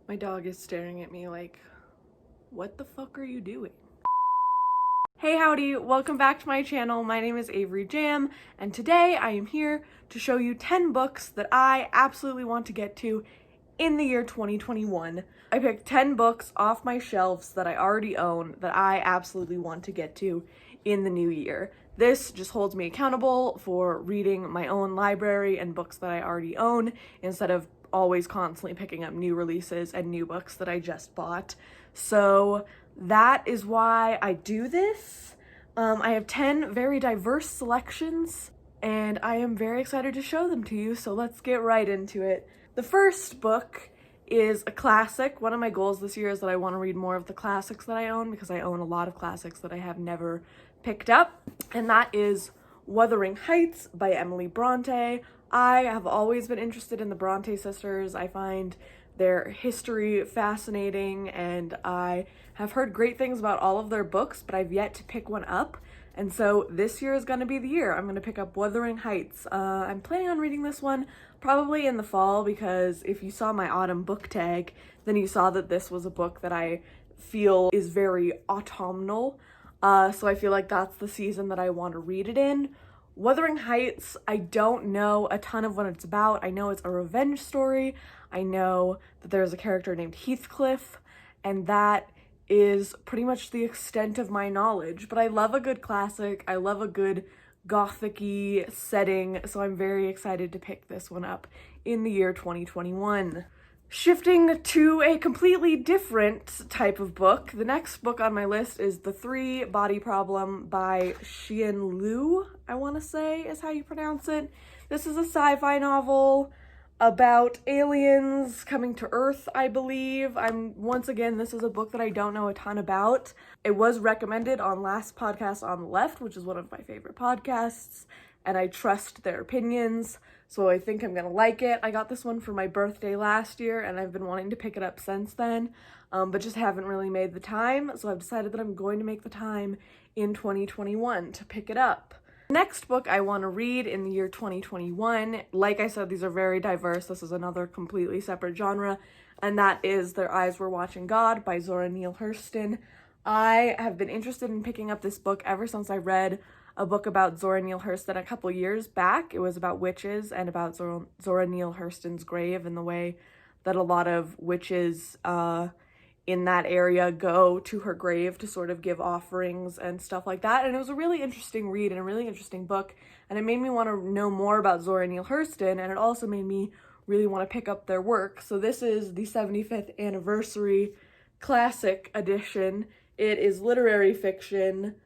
My dog is staring at me like, what the fuck are you doing? Hey howdy, welcome back to my channel. My name is Avery Jam, and today I am here to show you 10 books that I absolutely want to get to in the year 2021. I picked 10 books off my shelves that I already own that I absolutely want to get to in the new year. This just holds me accountable for reading my own library and books that I already own instead of always constantly picking up new releases and new books that I just bought. So that is why I do this. I have 10 very diverse selections and I am very excited to show them to you, so let's get right into it. The first book is a classic. One of my goals this year is that I want to read more of the classics that I own because I own a lot of classics that I have never picked up, and that is Wuthering Heights by Emily Bronte. I have always been interested in the Bronte sisters. I find their history fascinating, and I have heard great things about all of their books, but I've yet to pick one up. And so this year is going to be the year I'm going to pick up Wuthering Heights. I'm planning on reading this one probably in the fall, because if you saw my autumn book tag, then you saw that this was a book that I feel is very autumnal. So I feel like that's the season that I want to read it in. Wuthering Heights, I don't know a ton of what it's about. I know it's a revenge story. I know that there's a character named Heathcliff, and that is pretty much the extent of my knowledge. But I love a good classic. I love a good gothic-y setting, so I'm very excited to pick this one up in the year 2021. Shifting to a completely different type of book, the next book on my list is The Three Body Problem by Xian Lu, I want to say is how you pronounce it. This is a sci-fi novel about aliens coming to Earth, I believe. Once again, this is a book that I don't know a ton about. It was recommended on Last Podcast on the Left, which is one of my favorite podcasts, and I trust their opinions, so I think I'm gonna like it. I got this one for my birthday last year, and I've been wanting to pick it up since then, but just haven't really made the time, so I've decided that I'm going to make the time in 2021 to pick it up. The next book I want to read in the year 2021, like I said, these are very diverse. This is another completely separate genre, and that is Their Eyes Were Watching God by Zora Neale Hurston. I have been interested in picking up this book ever since I read a book about Zora Neale Hurston a couple years back. It was about witches and about Zora Neale Hurston's grave and the way that a lot of witches in that area go to her grave to sort of give offerings and stuff like that. And it was a really interesting read and a really interesting book, and it made me want to know more about Zora Neale Hurston, and it also made me really want to pick up their work. So this is the 75th anniversary classic edition. It is literary fiction.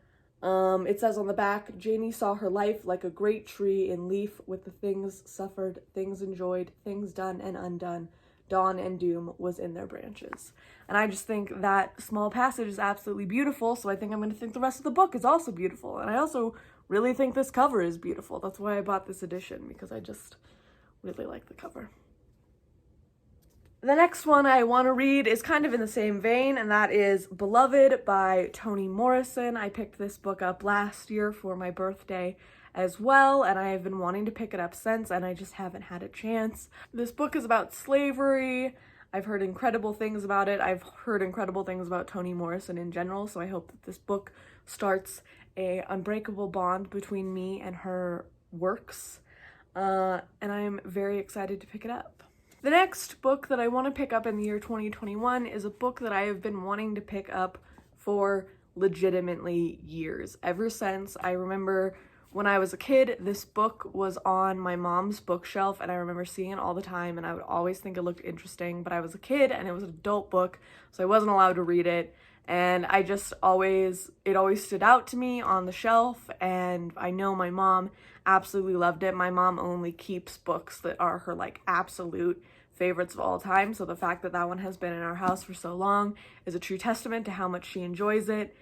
It says on the back, Janie saw her life like a great tree in leaf, with the things suffered, things enjoyed, things done and undone. Dawn and doom was in their branches. And I just think that small passage is absolutely beautiful, so I think I'm going to think the rest of the book is also beautiful. And I also really think this cover is beautiful. That's why I bought this edition, because I just really like the cover. The next one I want to read is kind of in the same vein, and that is Beloved by Toni Morrison. I picked this book up last year for my birthday as well, and I have been wanting to pick it up since, and I just haven't had a chance. This book is about slavery. I've heard incredible things about it. I've heard incredible things about Toni Morrison in general, so I hope that this book starts an unbreakable bond between me and her works, and I'm very excited to pick it up. The next book that I want to pick up in the year 2021 is a book that I have been wanting to pick up for legitimately years. Ever since I remember when I was a kid, this book was on my mom's bookshelf, and I remember seeing it all the time, and I would always think it looked interesting, but I was a kid and it was an adult book, so I wasn't allowed to read it, and it always stood out to me on the shelf, and I know my mom absolutely loved it. My mom only keeps books that are her like absolute favorites of all time, so the fact that that one has been in our house for so long is a true testament to how much she enjoys it.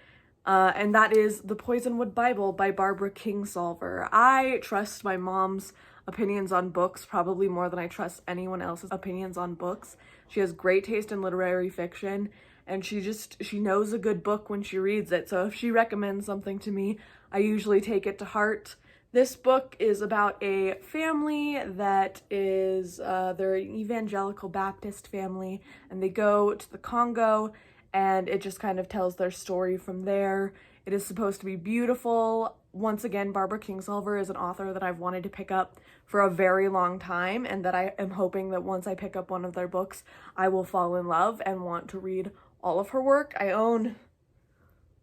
And that is The Poisonwood Bible by Barbara Kingsolver. I trust my mom's opinions on books probably more than I trust anyone else's opinions on books. She has great taste in literary fiction, and she knows a good book when she reads it. So if she recommends something to me, I usually take it to heart. This book is about a family that is, they're an evangelical Baptist family, and they go to the Congo, and it just kind of tells their story from there. It is supposed to be beautiful. Once again, Barbara Kingsolver is an author that I've wanted to pick up for a very long time, and that I am hoping that once I pick up one of their books, I will fall in love and want to read all of her work. I own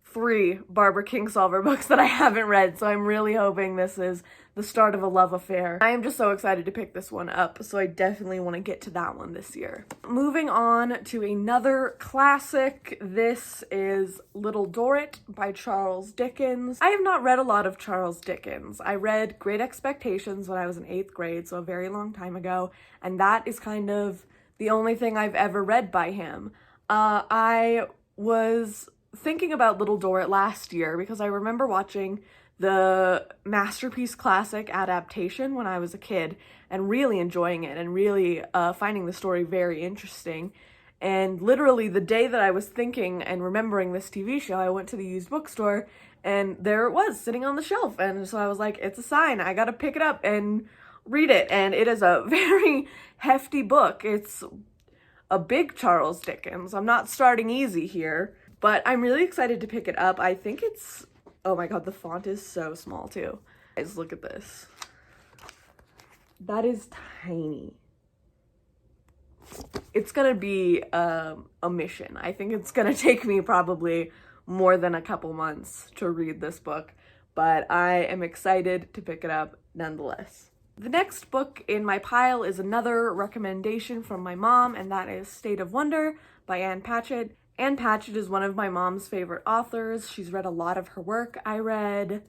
3 Barbara Kingsolver books that I haven't read, so I'm really hoping this is the start of a love affair. I am just so excited to pick this one up, so I definitely want to get to that one this year. Moving on to another classic, this is Little Dorrit by Charles Dickens. I have not read a lot of Charles Dickens. I read Great Expectations when I was in 8th grade, so a very long time ago, and that is kind of the only thing I've ever read by him. I was thinking about Little Dorrit last year because I remember watching the Masterpiece Classic adaptation when I was a kid and really enjoying it and really finding the story very interesting. And literally the day that I was thinking and remembering this TV show, I went to the used bookstore and there it was sitting on the shelf. And so I was like, it's a sign, I gotta pick it up and read it. And it is a very hefty book. It's a big Charles Dickens. I'm not starting easy here, but I'm really excited to pick it up. I think it's, oh my god, the font is so small too. Guys, look at this. That is tiny. It's gonna be a mission. I think it's gonna take me probably more than a couple months to read this book, but I am excited to pick it up nonetheless. The next book in my pile is another recommendation from my mom, and that is State of Wonder by Ann Patchett. Ann Patchett is one of my mom's favorite authors. She's read a lot of her work. I read,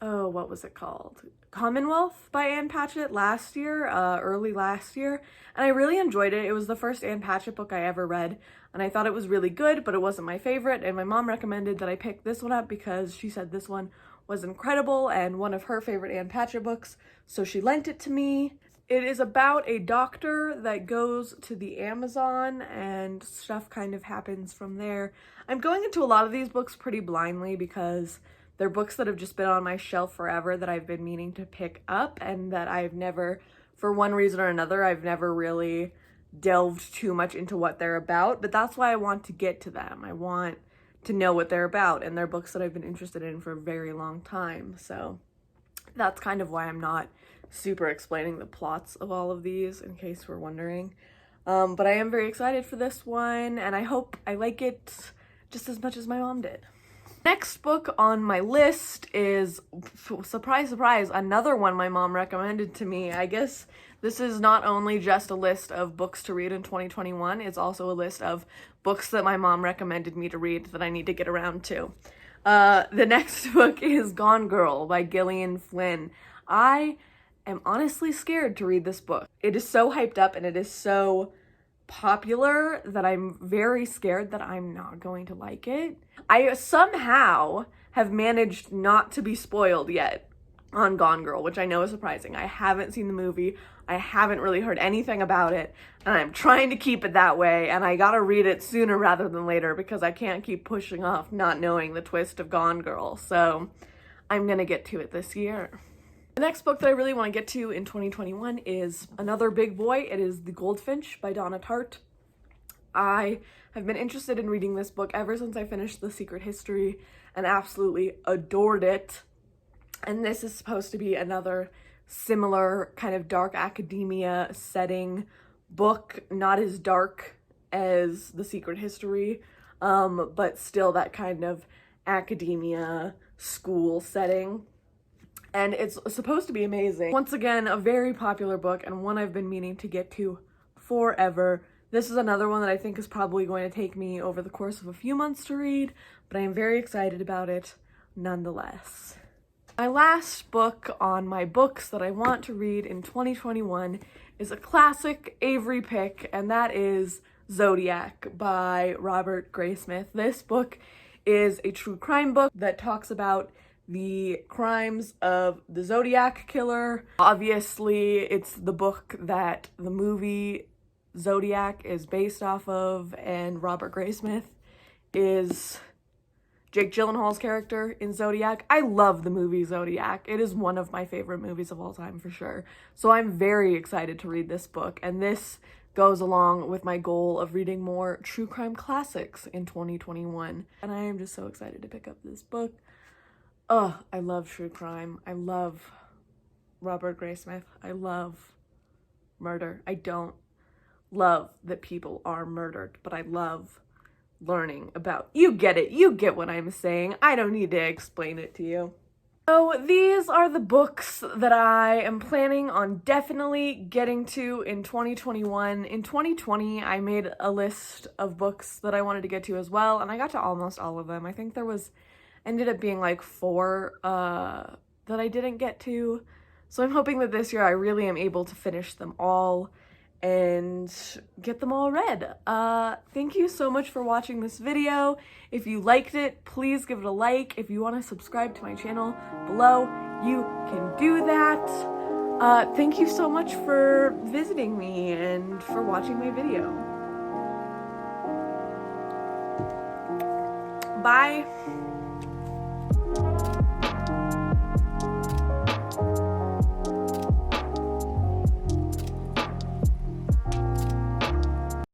oh, what was it called? Commonwealth by Ann Patchett last year, early last year, and I really enjoyed it. It was the first Ann Patchett book I ever read, and I thought it was really good, but it wasn't my favorite, and my mom recommended that I pick this one up because she said this one was incredible and one of her favorite Ann Patchett books, so she lent it to me. It is about a doctor that goes to the Amazon and stuff kind of happens from there. I'm going into a lot of these books pretty blindly because they're books that have just been on my shelf forever that I've been meaning to pick up and that I've never, for one reason or another, I've never really delved too much into what they're about, but that's why I want to get to them. I want to know what they're about, and they're books that I've been interested in for a very long time, so that's kind of why I'm not super explaining the plots of all of these, in case we're wondering. But I am very excited for this one, and I hope I like it just as much as my mom did. Next book on my list is, surprise, surprise, another one my mom recommended to me. I guess this is not only just a list of books to read in 2021, it's also a list of books that my mom recommended me to read that I need to get around to. The next book is Gone Girl by Gillian Flynn. I am honestly scared to read this book. It is so hyped up and it is so popular that I'm very scared that I'm not going to like it. I somehow have managed not to be spoiled yet on Gone Girl, which I know is surprising. I haven't seen the movie. I haven't really heard anything about it, and I'm trying to keep it that way, and I gotta read it sooner rather than later because I can't keep pushing off not knowing the twist of Gone Girl, so I'm gonna get to it this year. The next book that I really want to get to in 2021 is another big boy. It is The Goldfinch by Donna Tartt. I have been interested in reading this book ever since I finished The Secret History and absolutely adored it. And this is supposed to be another similar kind of dark academia setting book, not as dark as The Secret History, but still that kind of academia school setting. And it's supposed to be amazing. Once again, a very popular book and one I've been meaning to get to forever. This is another one that I think is probably going to take me over the course of a few months to read, but I am very excited about it nonetheless. My last book on my books that I want to read in 2021 is a classic Avery pick, and that is Zodiac by Robert Graysmith. This book is a true crime book that talks about the crimes of the Zodiac Killer. Obviously, it's the book that the movie Zodiac is based off of, and Robert Graysmith is Jake Gyllenhaal's character in Zodiac. I love the movie Zodiac. It is one of my favorite movies of all time for sure. So I'm very excited to read this book, and this goes along with my goal of reading more true crime classics in 2021. And I am just so excited to pick up this book. Oh, I love true crime. I love Robert Graysmith. I love murder. I don't love that people are murdered, but I love learning about, you get it, you get what I'm saying. I don't need to explain it to you. So these are the books that I am planning on definitely getting to in 2021. In 2020, I made a list of books that I wanted to get to as well, and I got to almost all of them. I think there ended up being like 4 that I didn't get to. So I'm hoping that this year I really am able to finish them all and get them all read. Thank you so much for watching this video. If you liked it, please give it a like. If you want to subscribe to my channel below, you can do that. Thank you so much for visiting me and for watching my video. Bye.